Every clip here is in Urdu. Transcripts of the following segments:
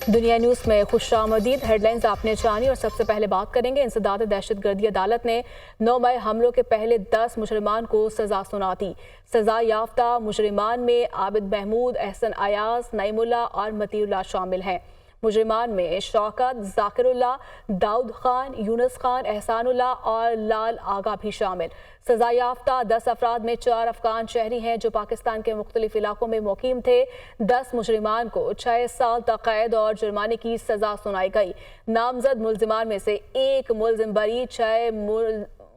دنیا نیوز میں خوش آمدید ہیڈلائنز آپ نے جانی اور سب سے پہلے بات کریں گے انسداد دہشت گردی عدالت نے 9 مئی حملوں کے پہلے 10 مجرمان کو سزا سنا دی۔ سزا یافتہ مجرمان میں عابد محمود، احسن ایاز، نعیم اللہ اور مطیع اللہ شامل ہیں۔ مجرمان میں شوکت، ذاکر اللہ، داؤد خان، یونس خان، احسان اللہ اور لال آغا بھی شامل۔ سزا یافتہ 10 افراد میں 4 افغان شہری ہیں جو پاکستان کے مختلف علاقوں میں مقیم تھے۔ 10 مجرمان کو 6 سال تک قید اور جرمانے کی سزا سنائی گئی۔ نامزد ملزمان میں سے 1 ملزم بری، 6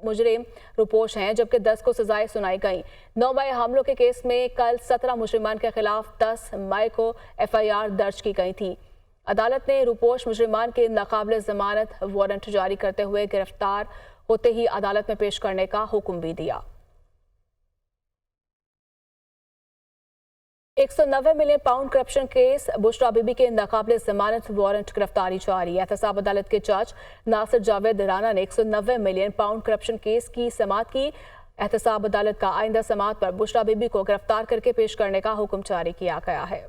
مجرم روپوش ہیں جبکہ 10 کو سزائیں سنائی گئیں۔ 9 مئی حملوں کے کیس میں کل 17 مجرمان کے خلاف 10 مئی کو FIR درج کی گئی تھی۔ عدالت نے روپوش مجرمان کے ناقابل ضمانت وارنٹ جاری کرتے ہوئے گرفتار ہوتے ہی عدالت میں پیش کرنے کا حکم بھی دیا۔ 190 million pound corruption case, Bushra Bibi کے ناقابل ضمانت وارنٹ گرفتاری جاری۔ احتساب عدالت کے جج ناصر جاوید رانا نے 190 ملین پاؤنڈ کرپشن کیس کی سماعت کی۔ احتساب عدالت کا آئندہ سماعت پر بشرا بی بی کو گرفتار کر کے پیش کرنے کا حکم جاری کیا گیا ہے۔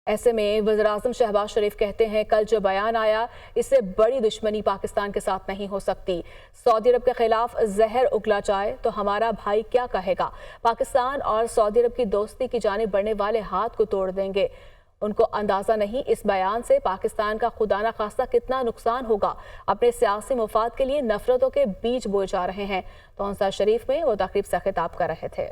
ایسے میں وزیراعظم شہباز شریف کہتے ہیں کل جو بیان آیا اس سے بڑی دشمنی پاکستان کے ساتھ نہیں ہو سکتی۔ سعودی عرب کے خلاف زہر اگلا جائے تو ہمارا بھائی کیا کہے گا؟ پاکستان اور سعودی عرب کی دوستی کی جانب بڑھنے والے ہاتھ کو توڑ دیں گے۔ ان کو اندازہ نہیں اس بیان سے پاکستان کا خدا نہ خواستہ کتنا نقصان ہوگا۔ اپنے سیاسی مفاد کے لیے نفرتوں کے بیج بوئے جا رہے ہیں۔ تونسا شریف میں وہ تقریب سے خطاب کر رہے تھے۔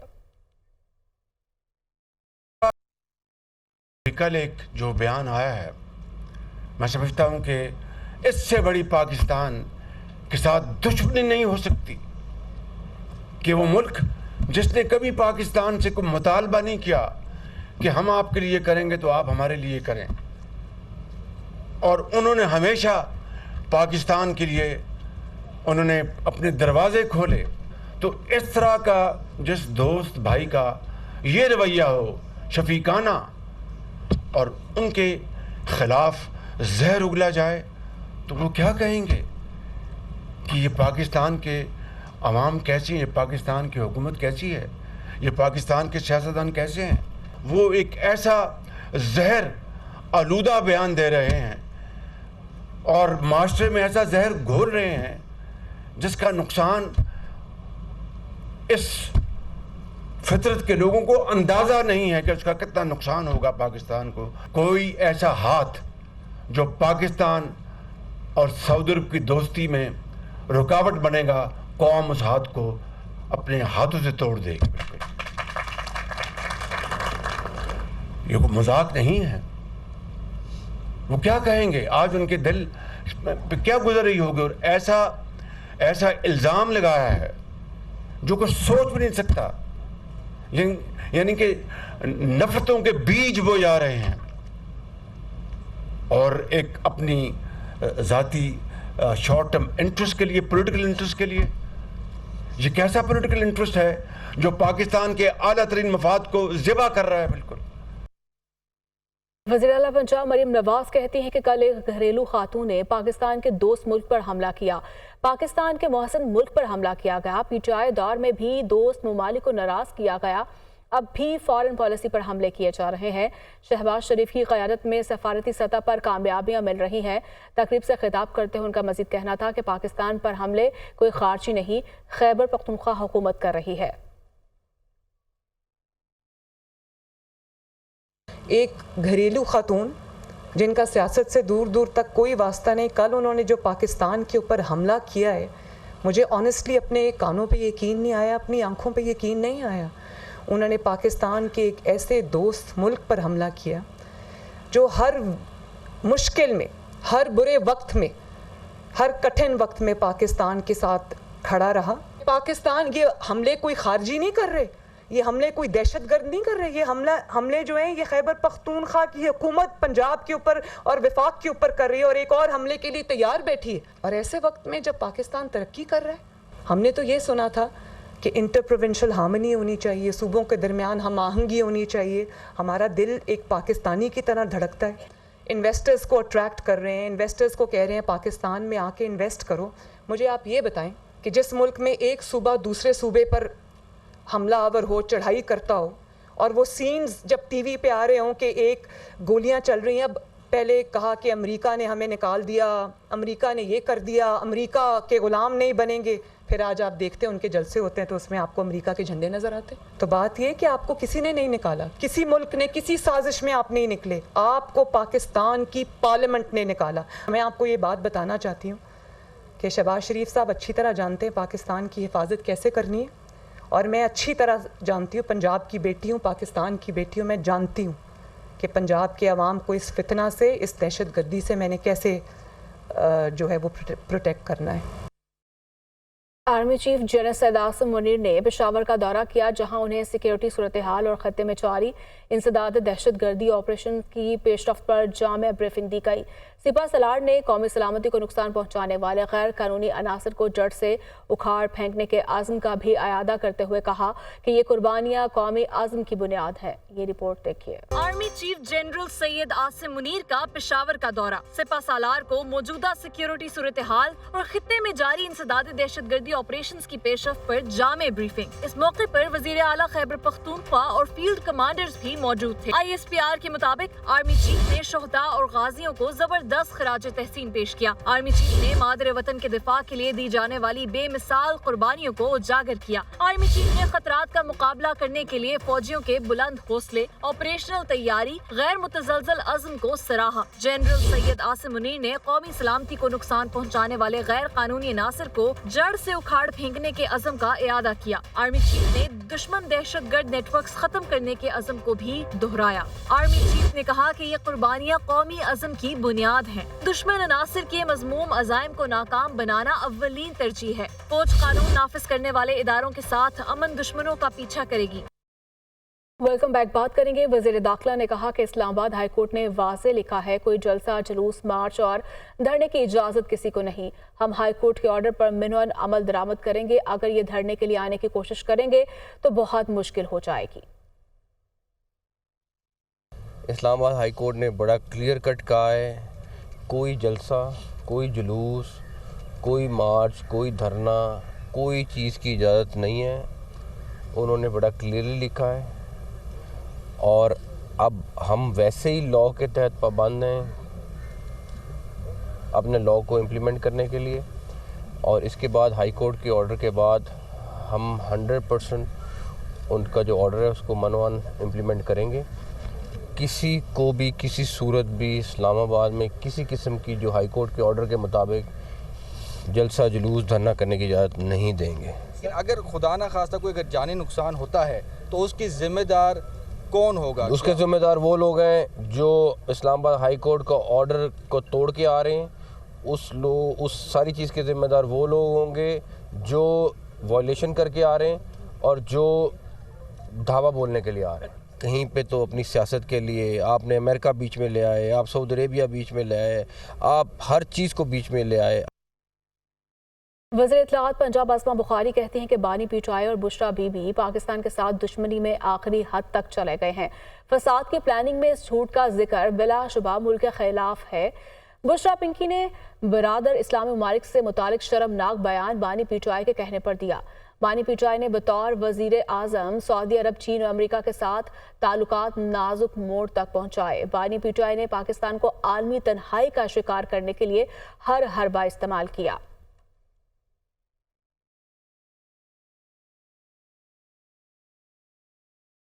کل ایک جو بیان آیا ہے میں سمجھتا ہوں کہ اس سے بڑی پاکستان کے ساتھ دشمنی نہیں ہو سکتی کہ وہ ملک جس نے کبھی پاکستان سے کوئی مطالبہ نہیں کیا کہ ہم آپ کے لیے کریں گے تو آپ ہمارے لیے کریں، اور انہوں نے ہمیشہ پاکستان کے لیے انہوں نے اپنے دروازے کھولے، تو اس طرح کا جس دوست بھائی کا یہ رویہ ہو شفیقانہ اور ان کے خلاف زہر اگلا جائے تو وہ کیا کہیں گے کہ یہ پاکستان کے عوام کیسی ہیں، یہ پاکستان کی حکومت کیسی ہے، یہ پاکستان کے سیاستدان کیسے ہیں۔ وہ ایک ایسا زہر آلودہ بیان دے رہے ہیں اور معاشرے میں ایسا زہر گھول رہے ہیں جس کا نقصان اس فطرت کے لوگوں کو اندازہ نہیں ہے کہ اس کا کتنا نقصان ہوگا پاکستان کو۔ کوئی ایسا ہاتھ جو پاکستان اور سعودی عرب کی دوستی میں رکاوٹ بنے گا، قوم اس ہاتھ کو اپنے ہاتھوں سے توڑ دے گی۔ بالکل یہ کوئی مذاق نہیں ہے۔ وہ کیا کہیں گے؟ آج ان کے دل پہ کیا گزر رہی ہوگی، اور ایسا الزام لگایا ہے جو کوئی سوچ بھی نہیں سکتا، یعنی کہ نفرتوں کے بیج وہ جا رہے ہیں، اور ایک اپنی ذاتی شارٹ ٹرم انٹرسٹ کے لیے، پولیٹیکل انٹرسٹ کے لیے۔ یہ کیسا پولیٹیکل انٹرسٹ ہے جو پاکستان کے اعلیٰ ترین مفاد کو ذبح کر رہا ہے؟ بالکل۔ وزیر اعلیٰ پنجاب مریم نواز کہتی ہیں کہ کل ایک گھریلو خاتون نے پاکستان کے دوست ملک پر حملہ کیا۔ پاکستان کے محسن ملک پر حملہ کیا گیا۔ PTI دور میں بھی دوست ممالک کو ناراض کیا گیا، اب بھی فارن پالیسی پر حملے کیے جا رہے ہیں۔ شہباز شریف کی قیادت میں سفارتی سطح پر کامیابیاں مل رہی ہیں۔ تقریب سے خطاب کرتے ہوئے ان کا مزید کہنا تھا کہ پاکستان پر حملے کوئی خارجی نہیں، خیبر پختونخوا حکومت کر رہی ہے۔ ایک گھریلو خاتون جن کا سیاست سے دور دور تک کوئی واسطہ نہیں، کل انہوں نے جو پاکستان کے اوپر حملہ کیا ہے، مجھے آنیسٹلی اپنے کانوں پہ یقین نہیں آیا، اپنی آنکھوں پہ یقین نہیں آیا۔ انہوں نے پاکستان کے ایک ایسے دوست ملک پر حملہ کیا جو ہر مشکل میں، ہر برے وقت میں، ہر کٹھن وقت میں پاکستان کے ساتھ کھڑا رہا۔ پاکستان یہ حملے کوئی خارجی نہیں کر رہے، یہ حملے کوئی دہشت گرد نہیں کر رہے، یہ حملے جو ہیں یہ خیبر پختونخوا کی حکومت پنجاب کے اوپر اور وفاق کے اوپر کر رہی ہے، اور ایک اور حملے کے لیے تیار بیٹھی ہے۔ اور ایسے وقت میں جب پاکستان ترقی کر رہا ہے، ہم نے تو یہ سنا تھا کہ انٹر پروونشل ہارمنی ہونی چاہیے، صوبوں کے درمیان ہم آہنگی ہونی چاہیے۔ ہمارا دل ایک پاکستانی کی طرح دھڑکتا ہے۔ انویسٹرز کو اٹریکٹ کر رہے ہیں، انویسٹرز کو کہہ رہے ہیں پاکستان میں آ کے انویسٹ کرو۔ مجھے آپ یہ بتائیں کہ جس ملک میں ایک صوبہ دوسرے صوبے پر حملہ آور ہو، چڑھائی کرتا ہو، اور وہ سینز جب ٹی وی پہ آ رہے ہوں کہ ایک گولیاں چل رہی ہیں. اب پہلے کہا کہ امریکہ نے ہمیں نکال دیا, امریکہ نے یہ کر دیا, امریکہ کے غلام نہیں بنیں گے. پھر آج آپ دیکھتے ہیں ان کے جلسے ہوتے ہیں تو اس میں آپ کو امریکہ کے جھنڈے نظر آتے ہیں. تو بات یہ کہ آپ کو کسی نے نہیں نکالا, کسی ملک نے, کسی سازش میں آپ نہیں نکلے, آپ کو پاکستان کی پارلیمنٹ نے نکالا. میں آپ کو یہ بات بتانا چاہتی ہوں کہ شہباز شریف صاحب اچھی طرح جانتے ہیں پاکستان کی حفاظت کیسے کرنی ہے, اور میں اچھی طرح جانتی ہوں, پنجاب کی بیٹی ہوں, پاکستان کی بیٹی ہوں, میں جانتی ہوں کہ پنجاب کے عوام کو اس فتنہ سے, اس دہشت گردی سے میں نے کیسے جو ہے وہ پروٹیکٹ کرنا ہے. Army chief general Syed Asim Munir نے پشاور کا دورہ کیا, جہاں انہیں سیکیورٹی صورتحال اور خطے میں جاری انسداد دہشت گردی آپریشن کی پیش رفت پر جامع بریفنگ دی گئی. سپہ سالار نے قومی سلامتی کو نقصان پہنچانے والے غیر قانونی عناصر کو جڑ سے اکھاڑ پھینکنے کے عزم کا بھی اعادہ کرتے ہوئے کہا کہ یہ قربانیاں قومی عزم کی بنیاد ہے. یہ رپورٹ دیکھیے. Army chief general Syed Asim Munir کا پشاور کا دورہ, سپہ سالار کو موجودہ سیکیورٹی صورتحال اور خطے میں جاری انسداد دہشت گردی آپریشنز کی پیش رفت پر جامع بریفنگ. اس موقع پر وزیر اعلیٰ خیبر پختونخوا اور فیلڈ کمانڈرز بھی موجود تھے. ISPR کے مطابق آرمی چیف نے شہداء اور غازیوں کو زبردست خراج تحسین پیش کیا. آرمی چیف نے مادر وطن کے دفاع کے لیے دی جانے والی بے مثال قربانیوں کو اجاگر کیا. آرمی چیف نے خطرات کا مقابلہ کرنے کے لیے فوجیوں کے بلند حوصلے, آپریشنل تیاری, غیر متزلزل عزم کو سراہا. جنرل سید عاصم منیر نے قومی سلامتی کو نقصان پہنچانے والے غیر قانونی عناصر کو جڑ سے اکھاڑ پھینکنے کے عزم کا اعادہ کیا. آرمی چیف نے دشمن دہشت گرد نیٹ ورکس ختم کرنے کے عزم کو بھی دہرایا. آرمی چیف نے کہا کہ یہ قربانیاں قومی عزم کی بنیاد ہیں. دشمن عناصر کے مذموم عزائم کو ناکام بنانا اولین ترجیح ہے. فوج قانون نافذ کرنے والے اداروں کے ساتھ امن دشمنوں کا پیچھا کرے گی. Welcome back. بات کریں گے. وزیر داخلہ نے کہا کہ اسلام آباد ہائی کورٹ نے واضح لکھا ہے کوئی جلسہ, جلوس, مارچ اور دھرنے کی اجازت کسی کو نہیں. ہم ہائی کورٹ کے آرڈر پر منوعن عمل درآمد کریں گے. اگر یہ دھرنے کے لیے آنے کی کوشش کریں گے تو بہت مشکل ہو جائے گی. اسلام آباد ہائی کورٹ نے بڑا کلیئر کٹ کہا ہے کوئی جلسہ, کوئی جلوس, کوئی مارچ, کوئی دھرنا, کوئی چیز کی اجازت نہیں ہے. انہوں نے بڑا کلیئرلی لکھا ہے, اور اب ہم ویسے ہی لاء کے تحت پابند ہیں اپنے لاء کو امپلیمنٹ کرنے کے لیے. اور اس کے بعد ہائی کورٹ کے آرڈر کے بعد ہم 100% ان کا جو آرڈر ہے اس کو منوعاً امپلیمنٹ کریں گے. کسی کو بھی کسی صورت بھی اسلام آباد میں کسی قسم کی جو ہائی کورٹ کے آرڈر کے مطابق جلسہ, جلوس, دھرنا کرنے کی اجازت نہیں دیں گے. اگر خدا نہ خواستہ کوئی اگر جانی نقصان ہوتا ہے تو اس کی ذمہ دار کون ہوگا؟ اس کے ذمہ دار وہ لوگ ہیں جو اسلام آباد ہائی کورٹ کا آرڈر کو توڑ کے آ رہے ہیں. اس ساری چیز کے ذمہ دار وہ لوگ ہوں گے جو وائلیشن کر کے آ رہے ہیں اور جو دھاوا بولنے کے لیے آ رہے ہیں. کہیں پہ تو اپنی سیاست کے لیے آپ نے امریکہ بیچ میں لے آئے, آپ سعودی عربیہ بیچ میں لے آئے, آپ ہر چیز کو بیچ میں لے آئے. وزیر اطلاعات پنجاب اسما بخاری کہتے ہیں کہ بانی پی ٹی آئی اور بشرا بی بی پاکستان کے ساتھ دشمنی میں آخری حد تک چلے گئے ہیں. فساد کی پلاننگ میں اس جھوٹ کا ذکر بلا شبہ ملک کے خلاف ہے. بشرا پنکی نے برادر اسلامی ممالک سے متعلق شرمناک بیان بانی پی ٹی آئی کے کہنے پر دیا. بانی پی ٹی آئی نے بطور وزیر اعظم سعودی عرب, چین اور امریکہ کے ساتھ تعلقات نازک موڑ تک پہنچائے. بانی پی ٹی آئی نے پاکستان کو عالمی تنہائی کا شکار کرنے کے لیے ہر حربہ استعمال کیا.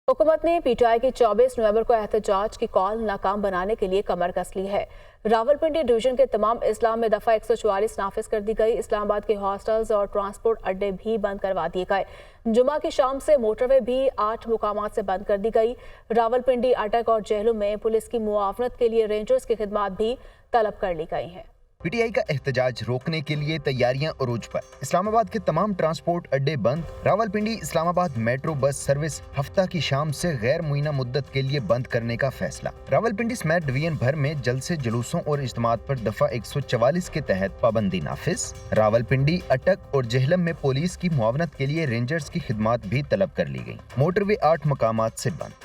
حکومت نے پی ٹی آئی کی 24 نومبر کو احتجاج کی کال ناکام بنانے کے لیے کمر کس لی ہے. راولپنڈی ڈویژن کے تمام اضلاع میں دفعہ 144 نافذ کر دی گئی. اسلام آباد کے ہاسٹلز اور ٹرانسپورٹ اڈے بھی بند کروا دیے گئے. جمعہ کی شام سے موٹر وے بھی 8 مقامات سے بند کر دی گئی. راولپنڈی, اٹک اور جہلم میں پولیس کی معاونت کے لیے رینجرز کی خدمات بھی طلب کر لی گئی ہیں. پی ٹی آئی کا احتجاج روکنے کے لیے تیاریاں عروج پر. اسلام آباد کے تمام ٹرانسپورٹ اڈے بند. راولپنڈی اسلام آباد میٹرو بس سروس ہفتہ کی شام سے غیر معینہ مدت کے لیے بند کرنے کا فیصلہ. راولپنڈی سمیت ڈویژن بھر میں جلسے, جلوسوں اور اجتماعات پر دفعہ 144 کے تحت پابندی نافذ. راولپنڈی, اٹک اور جہلم میں پولیس کی معاونت کے لیے رینجرز کی خدمات بھی طلب کر لی گئی. موٹر وے 8 مقامات سے بند.